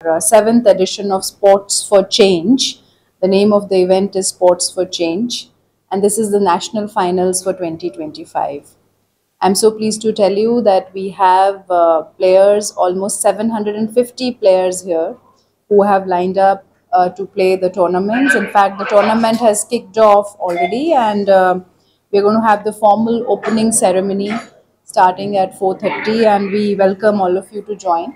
seventh edition of Sports for Change. The name of the event is Sports for Change, and this is the national finals for 2025. I'm so pleased to tell you that we have players, almost 750 players here, who have lined up to play the tournaments. In fact, the tournament has kicked off already, and we're going to have the formal opening ceremony starting at 4:30, and we welcome all of you to join.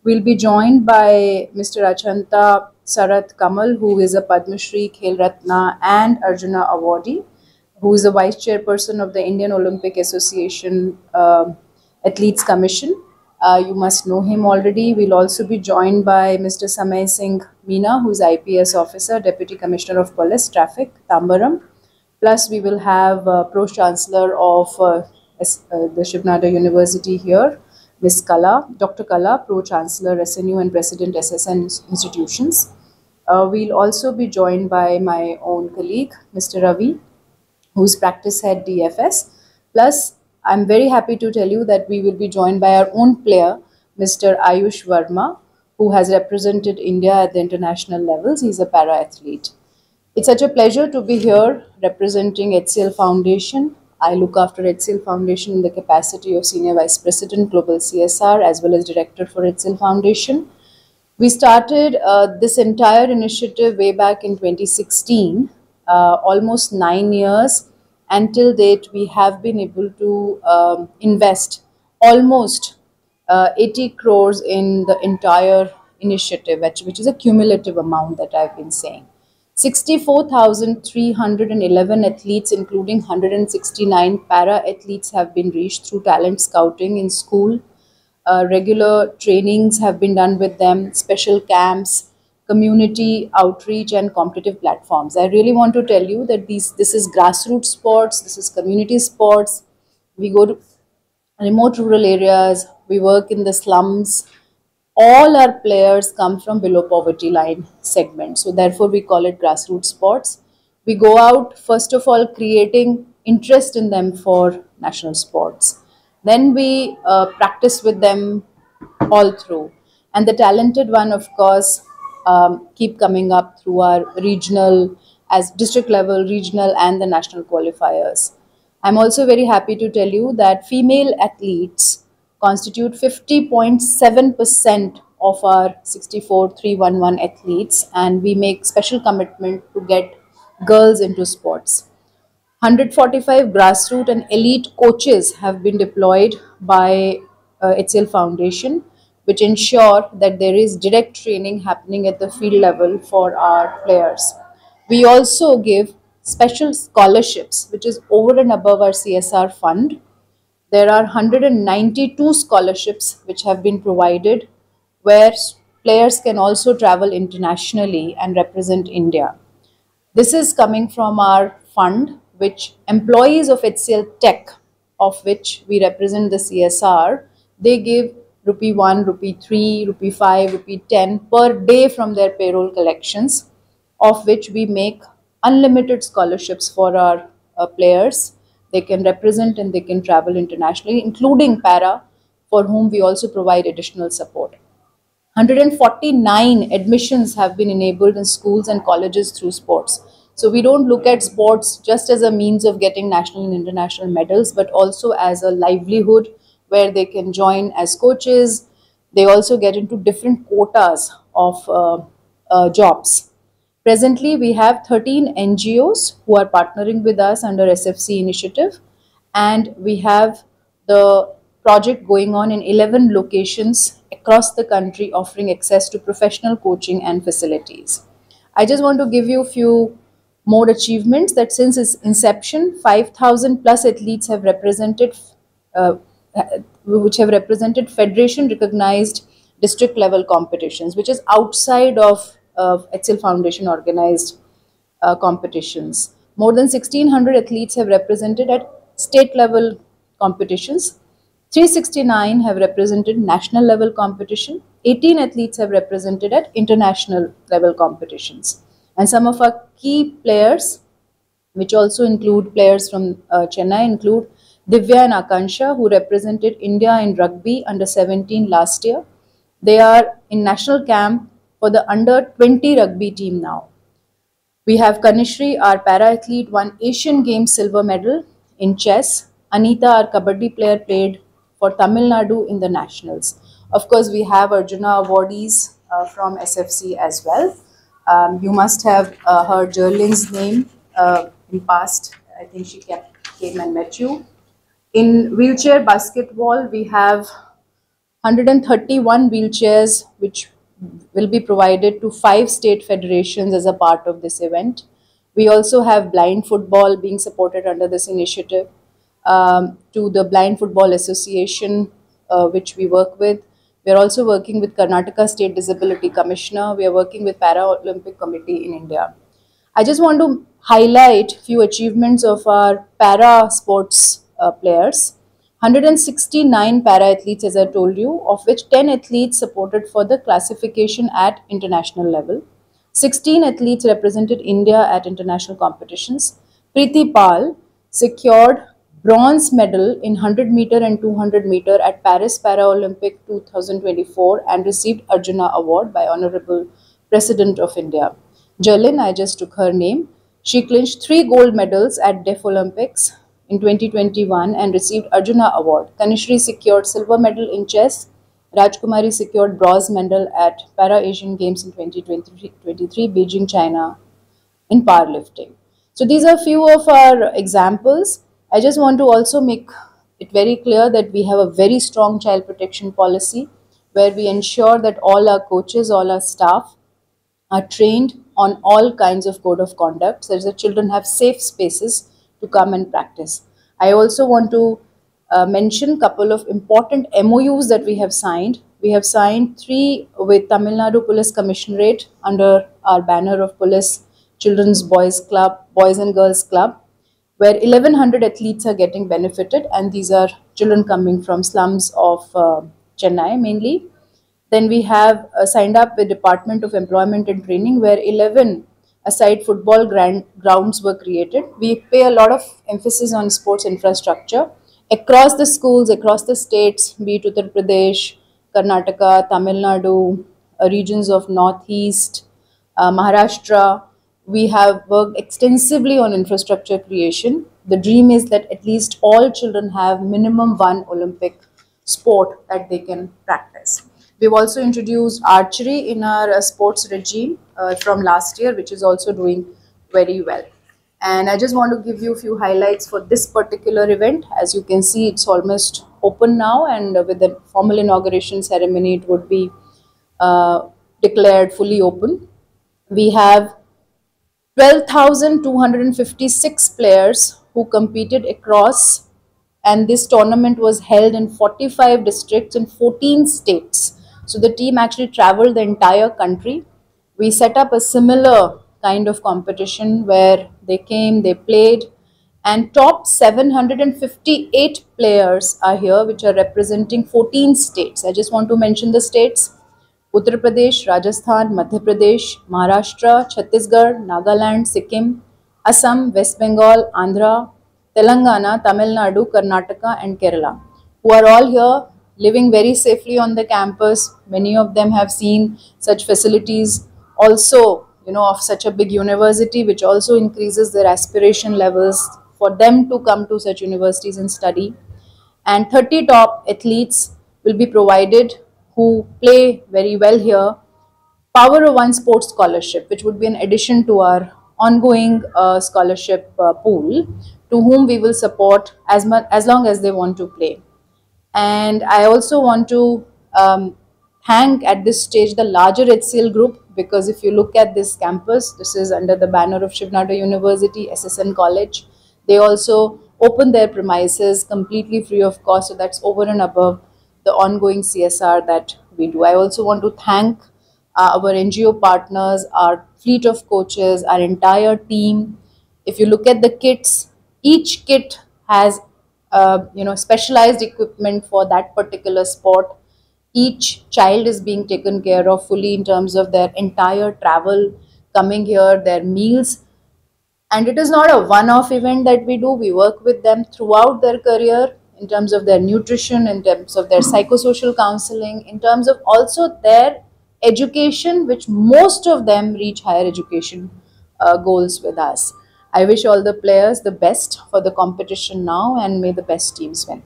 We'll be joined by Mr. Achanta Sarath Kamal, who is a Padma Shri, Khel Ratna, and Arjuna awardee, who is the Vice Chairperson of the Indian Olympic Association Athletes Commission. You must know him already. We'll also be joined by Mr. Samay Singh Meena, who is IPS Officer, Deputy Commissioner of Police Traffic, Tambaram. Plus, we will have Pro Chancellor of the Shiv Nada University here, Ms. Kala, Dr. Kala, Pro Chancellor, SNU, and President, SSN institutions. We'll also be joined by my own colleague, Mr. Ravi, who's practice head DFS. Plus, I'm very happy to tell you that we will be joined by our own player, Mr. Ayush Verma, who has represented India at the international levels. He's a para athlete. It's such a pleasure to be here representing HCL Foundation. I look after HCL Foundation in the capacity of Senior Vice President Global CSR as well as Director for HCL Foundation. We started this entire initiative way back in 2016, almost 9 years. Until date, we have been able to invest almost 80 crores in the entire initiative, which is a cumulative amount that I've been saying. 64,311 athletes, including 169 para-athletes, have been reached through talent scouting in school. Regular trainings have been done with them, special camps, community outreach, and competitive platforms. I really want to tell you that this is grassroots sports, this is community sports. We go to remote rural areas, we work in the slums. All our players come from below poverty line segment. So therefore we call it grassroots sports. We go out, first of all, creating interest in them for national sports. Then we practice with them all through. And the talented one, of course, keep coming up through our regional, as district level, regional, and the national qualifiers. I'm also very happy to tell you that female athletes constitute 50.7% of our 64,311 athletes, and we make special commitment to get girls into sports. 145 grassroots and elite coaches have been deployed by HCL Foundation, which ensure that there is direct training happening at the field level for our players. We also give special scholarships, which is over and above our CSR fund. There are 192 scholarships which have been provided, where players can also travel internationally and represent India. This is coming from our fund, which employees of HCL Tech, of which we represent the CSR, they give rupee 1, rupee 3, rupee 5, rupee 10 per day from their payroll collections, of which we make unlimited scholarships for our players. They can represent and they can travel internationally, including para, for whom we also provide additional support. 149 admissions have been enabled in schools and colleges through sports. So we don't look at sports just as a means of getting national and international medals, but also as a livelihood where they can join as coaches. They also get into different quotas of jobs. Presently, we have 13 NGOs who are partnering with us under SFC initiative, and we have the project going on in 11 locations across the country, offering access to professional coaching and facilities. I just want to give you a few more achievements that since its inception, 5,000 plus athletes have represented, which have represented federation recognized district level competitions, which is outside of HCL Foundation organized competitions. More than 1,600 athletes have represented at state level competitions. 369 have represented national level competition. 18 athletes have represented at international level competitions. And some of our key players, which also include players from Chennai, include Divya and Akansha, who represented India in rugby under 17 last year. They are in national camp for the under 20 rugby team now. We have Kanishri, our para-athlete, won Asian Games silver medal in chess. Anita, our kabaddi player, played for Tamil Nadu in the nationals. Of course, we have Arjuna awardees from SFC as well. You must have heard Jerlin's name in past. I think she came and met you. In wheelchair basketball, we have 131 wheelchairs which will be provided to 5 state federations as a part of this event. We also have blind football being supported under this initiative to the Blind Football Association, which we work with. We are also working with Karnataka State Disability Commissioner. We are working with Paralympic Committee in India. I just want to highlight few achievements of our para sports players. 169 para athletes, as I told you, of which 10 athletes supported for the classification at international level. 16 athletes represented India at international competitions. Preeti Pal secured bronze medal in 100 meter and 200 meter at Paris Paralympic 2024 and received Arjuna Award by Honorable President of India. Jerlin, I just took her name. She clinched 3 gold medals at Deaf Olympics in 2021 and received Arjuna Award. Kanishri secured silver medal in chess. Rajkumari secured bronze medal at Para Asian Games in 2023 Beijing, China in powerlifting. So these are few of our examples. I just want to also make it very clear that we have a very strong child protection policy where we ensure that all our coaches, all our staff are trained on all kinds of code of conduct so that the children have safe spaces to come and practice. I also want to mention couple of important MOUs that we have signed. We have signed 3 with Tamil Nadu Police Commissionerate under our banner of Police Children's Boys Club, Boys and Girls Club, where 1100 athletes are getting benefited, and these are children coming from slums of Chennai mainly. Then we have signed up with Department of Employment and Training, where 11 aside football grounds were created. We pay a lot of emphasis on sports infrastructure across the schools, across the states, be it Uttar Pradesh, Karnataka, Tamil Nadu, regions of Northeast, Maharashtra. We have worked extensively on infrastructure creation. The dream is that at least all children have minimum 1 Olympic sport that they can practice. We've also introduced archery in our sports regime from last year, which is also doing very well. And I just want to give you a few highlights for this particular event. As you can see, it's almost open now, and with the formal inauguration ceremony, it would be declared fully open. We have 12,256 players who competed across, and this tournament was held in 45 districts in 14 states. So the team actually traveled the entire country. We set up a similar kind of competition where they came, they played, and top 758 players are here, which are representing 14 states. I just want to mention the states: Uttar Pradesh, Rajasthan, Madhya Pradesh, Maharashtra, Chhattisgarh, Nagaland, Sikkim, Assam, West Bengal, Andhra, Telangana, Tamil Nadu, Karnataka, and Kerala, who are all here living very safely on the campus. Many of them have seen such facilities also, of such a big university, which also increases their aspiration levels for them to come to such universities and study. And 30 top athletes will be provided who play very well here Power of One Sports Scholarship, which would be an addition to our ongoing scholarship pool, to whom we will support as long as they want to play. And I also want to thank at this stage the larger HCL group, because if you look at this campus, this is under the banner of Shiv Nadar University, SSN College. They also open their premises completely free of cost, so that's over and above the ongoing CSR that we do. I also want to thank our NGO partners, our fleet of coaches, our entire team. If you look at the kits, each kit has specialized equipment for that particular sport. Each child is being taken care of fully in terms of their entire travel, coming here, their meals. And it is not a one-off event that we do. We work with them throughout their career. in terms of their nutrition, in terms of their psychosocial counseling, in terms of also their education, which most of them reach higher education goals with us. I wish all the players the best for the competition now, and may the best teams win.